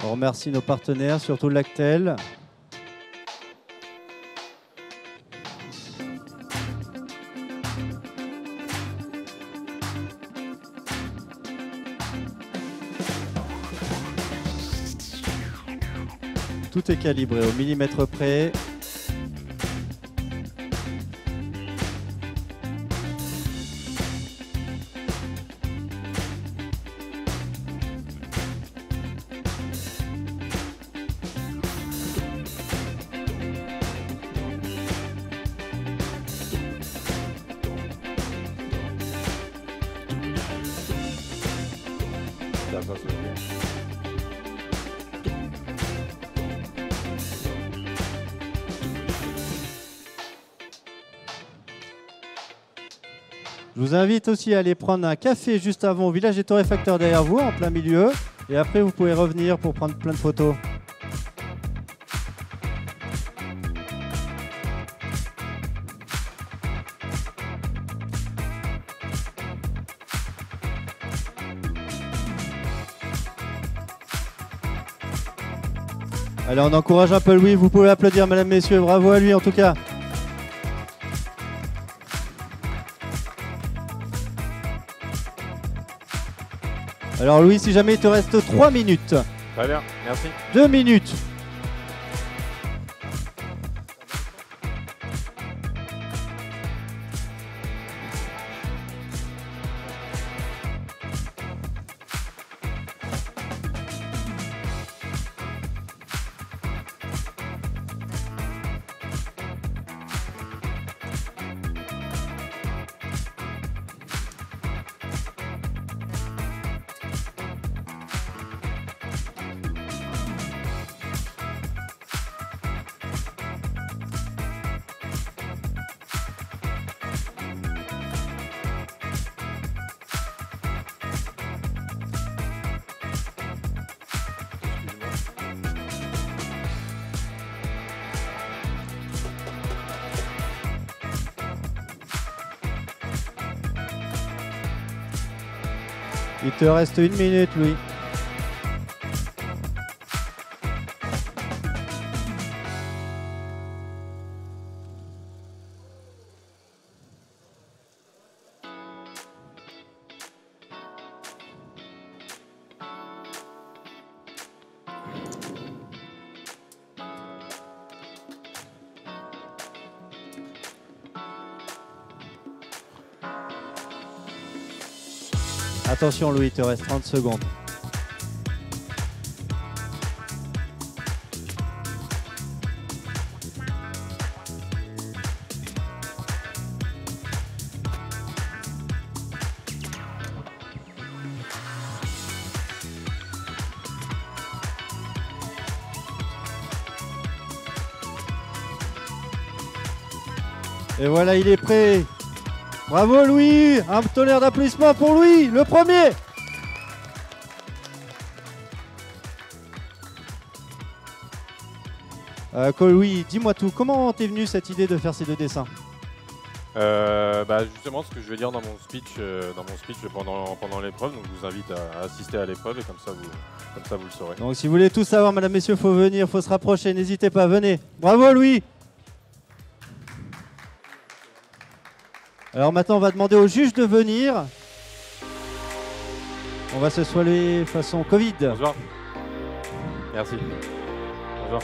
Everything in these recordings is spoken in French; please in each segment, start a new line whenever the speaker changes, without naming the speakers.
On remercie nos partenaires, surtout Lactel. Tout est calibré au millimètre près. Je vous invite aussi à aller prendre un café juste avant au village des torréfacteurs derrière vous, en plein milieu. Et après, vous pouvez revenir pour prendre plein de photos. Allez, on encourage un peu Louis. Vous pouvez applaudir, mesdames, messieurs. Bravo à lui, en tout cas. Alors Louis, si jamais il te reste 3 minutes.
Très bien, merci.
2 minutes. Il te reste 1 minute, Louis. Attention Louis, il te reste 30 secondes. Et voilà, il est prêt. Bravo Louis, un tonnerre d'applaudissements pour Louis, le premier. Louis, dis-moi tout, comment t'es venu cette idée de faire ces 2 dessins?
Justement, ce que je vais dire dans mon speech pendant l'épreuve, donc je vous invite à assister à l'épreuve et comme ça vous le saurez.
Donc si vous voulez tout savoir, mesdames, messieurs, il faut venir, il faut se rapprocher, n'hésitez pas, venez. Bravo Louis. Alors maintenant, on va demander au juge de venir. On va se soigner façon Covid.
Bonsoir. Merci. Bonjour.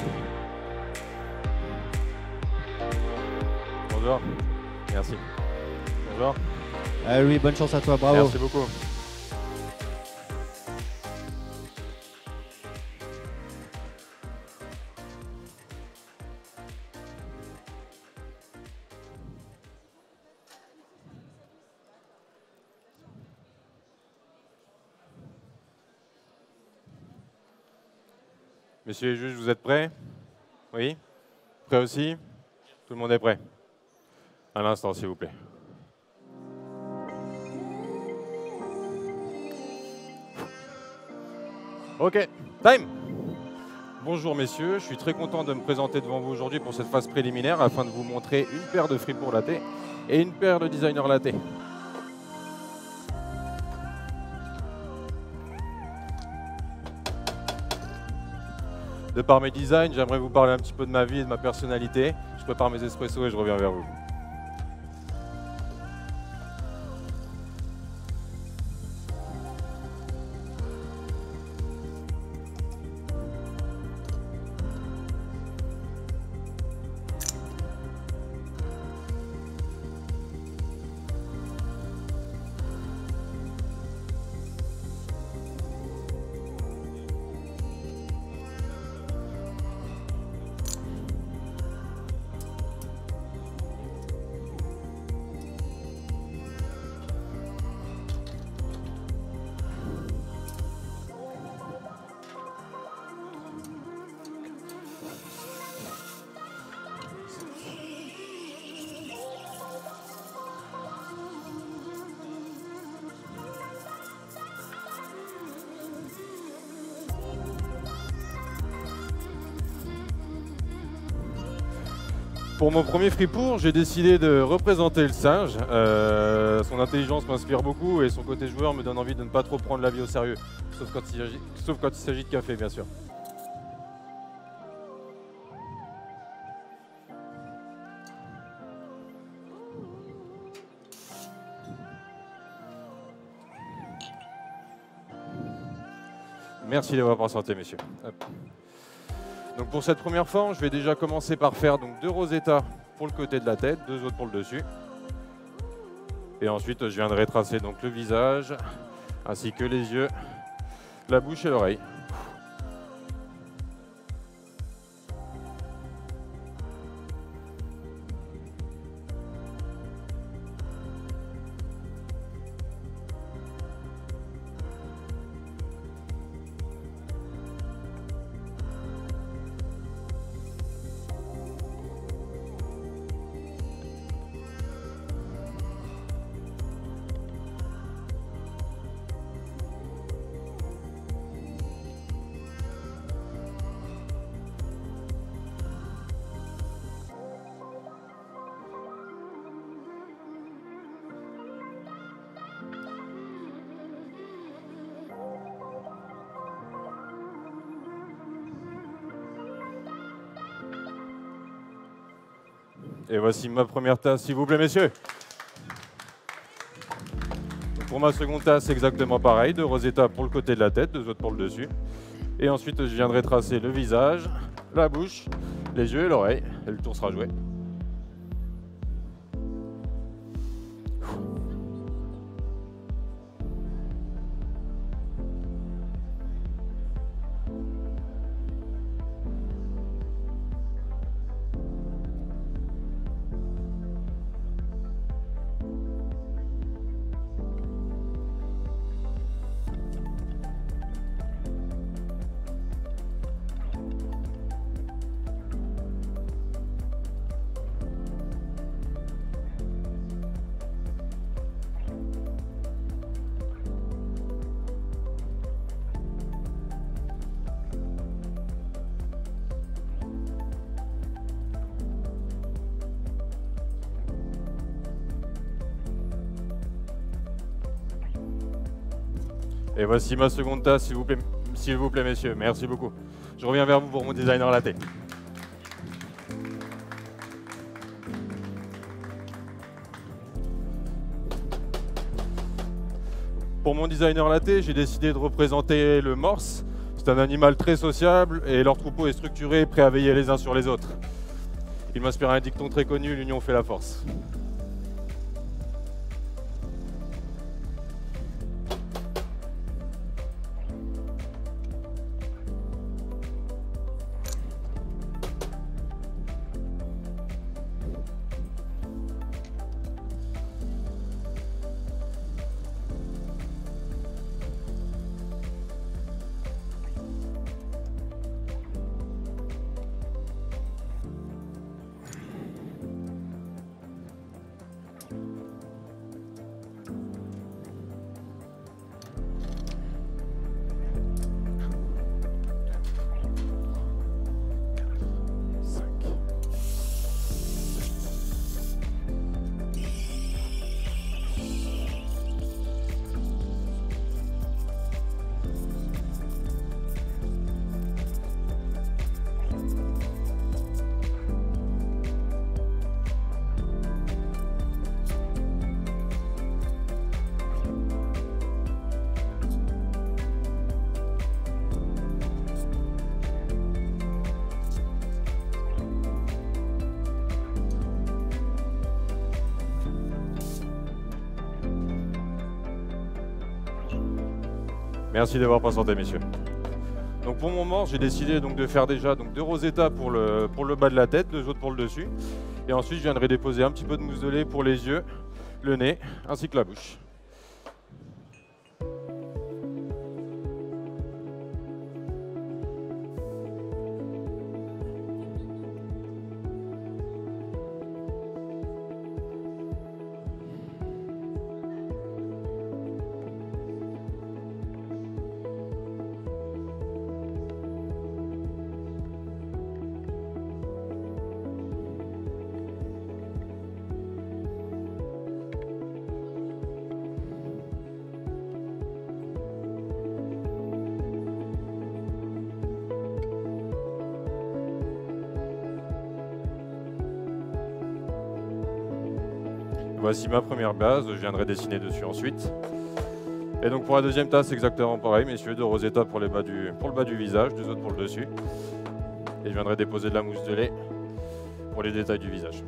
Bonjour. Merci. Bonjour.
Ah Louis, bonne chance à toi, bravo.
Merci beaucoup. Messieurs les juges, vous êtes prêts? Oui? Prêts aussi? Tout le monde est prêt? Un instant, s'il vous plaît. Ok, time! Bonjour messieurs, je suis très content de me présenter devant vous aujourd'hui pour cette phase préliminaire afin de vous montrer une paire de Fribourg Latte et une paire de Designer Latte. De par mes designs, j'aimerais vous parler un petit peu de ma vie et de ma personnalité. Je prépare mes espressos et je reviens vers vous. Pour mon premier fripour, j'ai décidé de représenter le singe. Son intelligence m'inspire beaucoup et son côté joueur me donne envie de ne pas trop prendre la vie au sérieux, sauf quand il s'agit de café, bien sûr. Merci d'avoir patienté, messieurs. Hop. Donc pour cette première forme, je vais déjà commencer par faire donc 2 Rosetta pour le côté de la tête, 2 autres pour le dessus. Et ensuite, je viendrai tracer donc le visage, ainsi que les yeux, la bouche et l'oreille. Et voici ma première tasse, s'il vous plaît, messieurs. Donc pour ma seconde tasse, c'est exactement pareil. 2 Rosetta pour le côté de la tête, 2 autres pour le dessus. Et ensuite, je viendrai tracer le visage, la bouche, les yeux et l'oreille. Et le tour sera joué. Et voici ma seconde tasse, s'il vous plaît, messieurs. Merci beaucoup. Je reviens vers vous pour mon designer latte. Pour mon designer latte, j'ai décidé de représenter le morse. C'est un animal très sociable et leur troupeau est structuré, prêt à veiller les uns sur les autres. Il m'inspire un dicton très connu, l'union fait la force. Merci d'avoir patienté, messieurs. Donc pour mon moment, j'ai décidé donc de faire déjà donc 2 Rosetta pour le bas de la tête, 2 autres pour le dessus. Et ensuite, je viendrai déposer un petit peu de mousse de lait pour les yeux, le nez, ainsi que la bouche. Voici ma première base, je viendrai dessiner dessus ensuite. Et donc pour la deuxième tasse, exactement pareil, messieurs, 2 Rosetta pour le bas du visage, 2 autres pour le dessus. Et je viendrai déposer de la mousse de lait pour les détails du visage.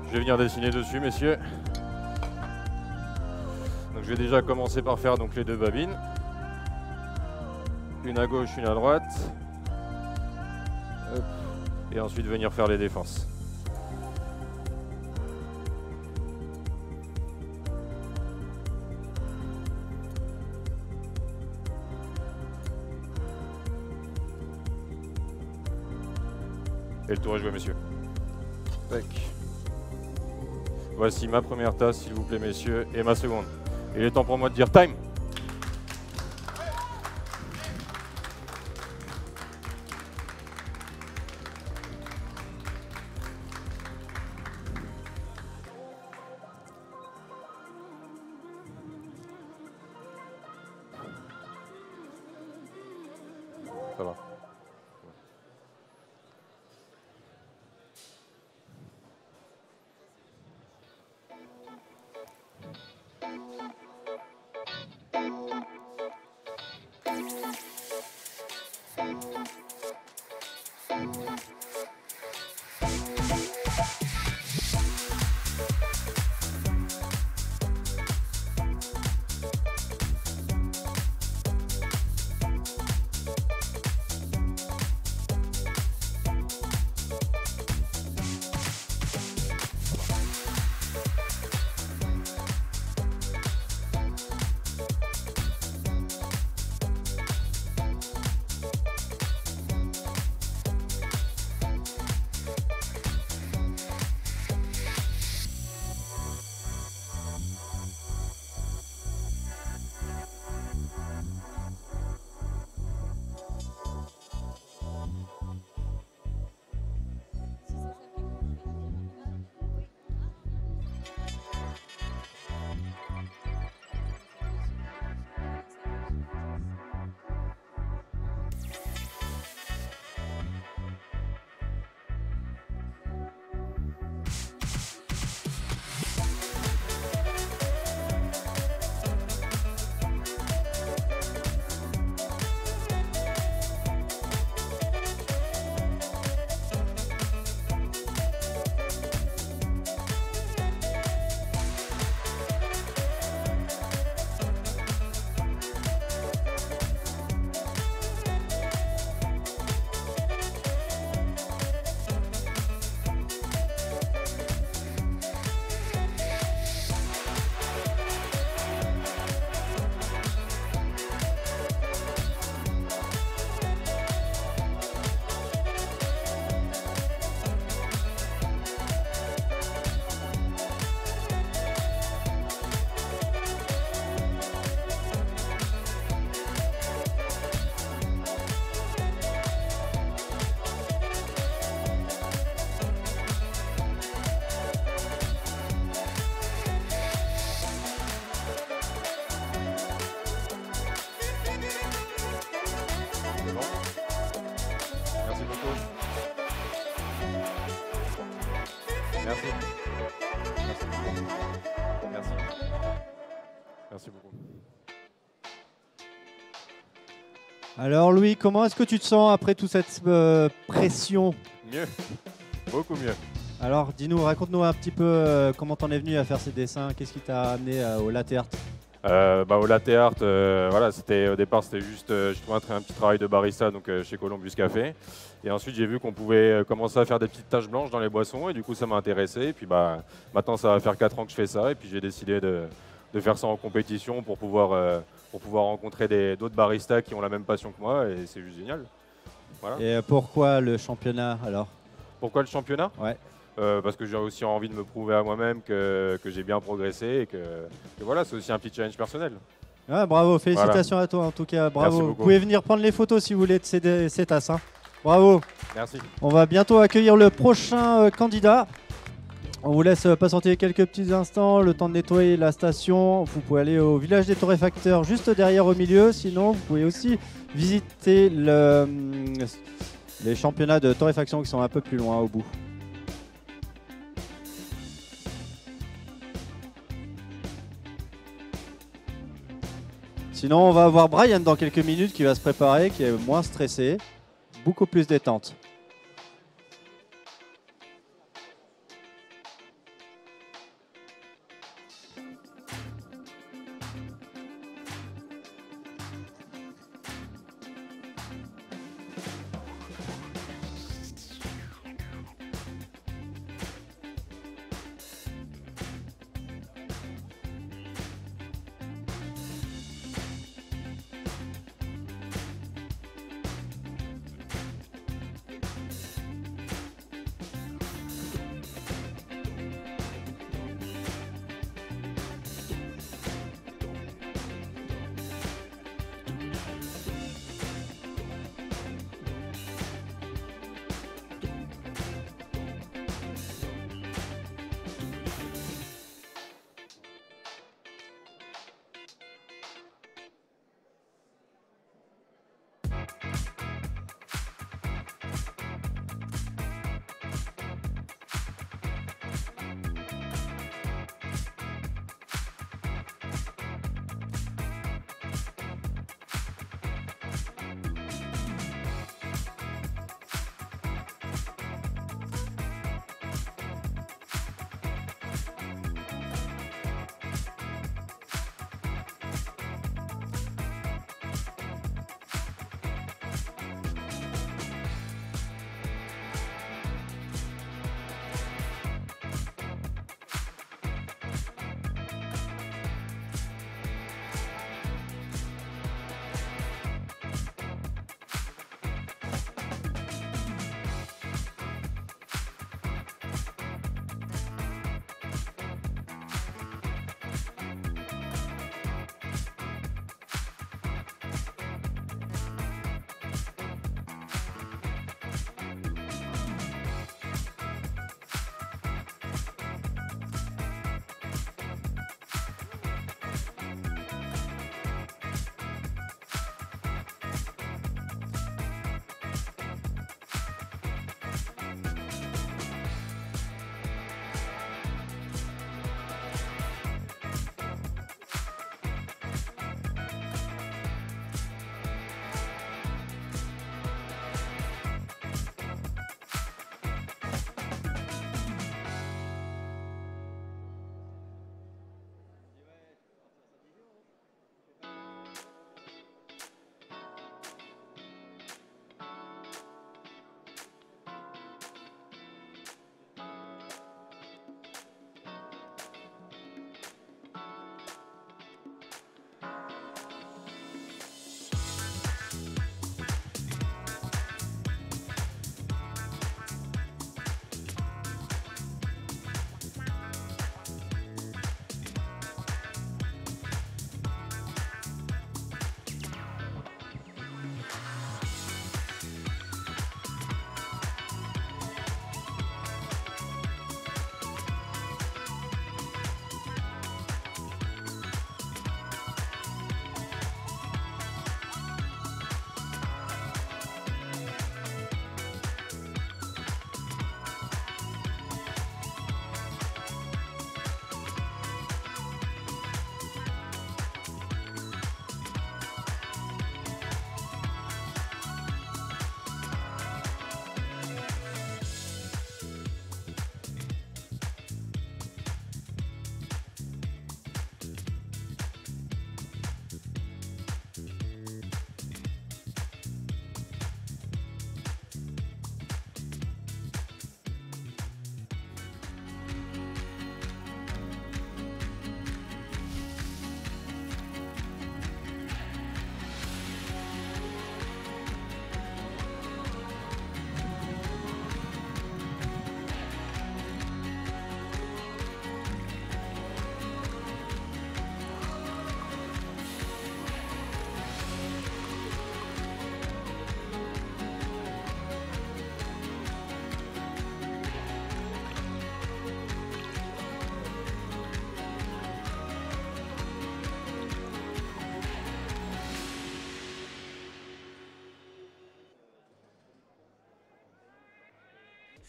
Je vais venir dessiner dessus, messieurs. Donc je vais déjà commencer par faire donc les 2 babines. Une à gauche, une à droite. Hop. Et ensuite venir faire les défenses. Et le tour est joué, messieurs. Tac. Voici ma première tasse, s'il vous plaît, messieurs, et ma seconde. Il est temps pour moi de dire time. Ça va. Merci. Merci. Merci. Merci beaucoup.
Alors Louis, comment est-ce que tu te sens après toute cette pression?
Mieux. Beaucoup mieux.
Alors dis-nous, raconte-nous un petit peu comment t'en es venu à faire ces dessins, qu'est-ce qui t'a amené au latte art?
Au latte art, voilà, au départ c'était juste je trouvais un petit travail de barista donc, chez Columbus Café. Et ensuite j'ai vu qu'on pouvait commencer à faire des petites taches blanches dans les boissons et du coup ça m'a intéressé. Et puis maintenant ça va faire 4 ans que je fais ça et puis j'ai décidé de faire ça en compétition pour pouvoir rencontrer d'autres baristas qui ont la même passion que moi et c'est juste génial. Voilà.
Et pourquoi le championnat alors?
Pourquoi le championnat?
Ouais.
Parce que j'ai aussi envie de me prouver à moi-même que j'ai bien progressé et que voilà, c'est aussi un petit challenge personnel.
Ah, bravo, félicitations à toi en tout cas, bravo. Vous pouvez venir prendre les photos si vous voulez de ces tasses. Hein. Bravo.
Merci.
On va bientôt accueillir le prochain candidat. On vous laisse patienter quelques petits instants, le temps de nettoyer la station. Vous pouvez aller au village des torréfacteurs juste derrière au milieu. Sinon, vous pouvez aussi visiter les championnats de torréfaction qui sont un peu plus loin au bout. Sinon, on va avoir Brian dans quelques minutes qui va se préparer, qui est moins stressé, beaucoup plus détente.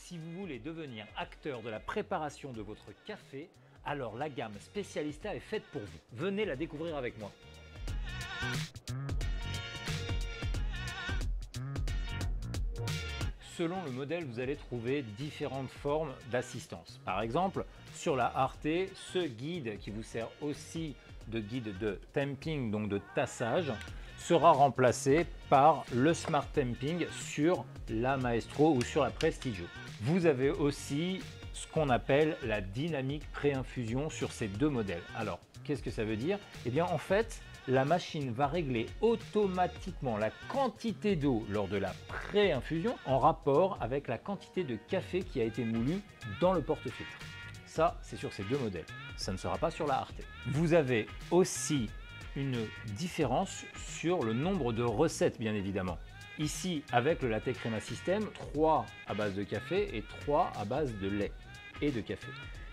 Si vous voulez devenir acteur de la préparation de votre café, alors la gamme Specialista est faite pour vous. Venez la découvrir avec moi. Selon le modèle, vous allez trouver différentes formes d'assistance. Par exemple, sur la Arte, ce guide qui vous sert aussi de guide de tamping, donc de tassage, sera remplacé par le Smart Tamping sur la Maestro ou sur la Prestigio. Vous avez aussi ce qu'on appelle la dynamique pré-infusion sur ces deux modèles. Alors, qu'est-ce que ça veut dire? Eh bien, en fait, la machine va régler automatiquement la quantité d'eau lors de la pré-infusion en rapport avec la quantité de café qui a été moulu dans le porte-filtre. Ça, c'est sur ces deux modèles. Ça ne sera pas sur la Arte. Vous avez aussi une différence sur le nombre de recettes, bien évidemment. Ici, avec le Latte Crema System, 3 à base de café et 3 à base de lait et de café.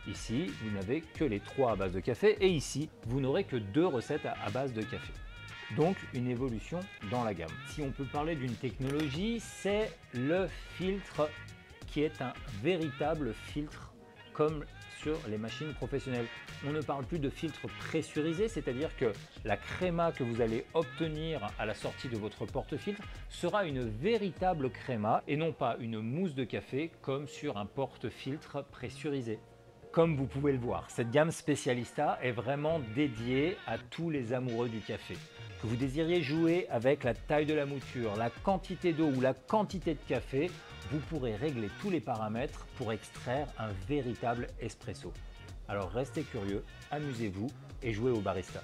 Ici, vous n'avez que les 3 à base de café et ici, vous n'aurez que 2 recettes à base de café. Donc, une évolution dans la gamme. Si on peut parler d'une technologie, c'est le filtre qui est un véritable filtre comme sur les machines professionnelles. On ne parle plus de filtre pressurisé, c'est-à-dire que la créma que vous allez obtenir à la sortie de votre porte-filtre sera une véritable créma et non pas une mousse de café comme sur un porte-filtre pressurisé. Comme vous pouvez le voir, cette gamme Specialista est vraiment dédiée à tous les amoureux du café. Que vous désiriez jouer avec la taille de la mouture, la quantité d'eau ou la quantité de café, vous pourrez régler tous les paramètres pour extraire un véritable espresso. Alors restez curieux, amusez-vous et jouez au barista.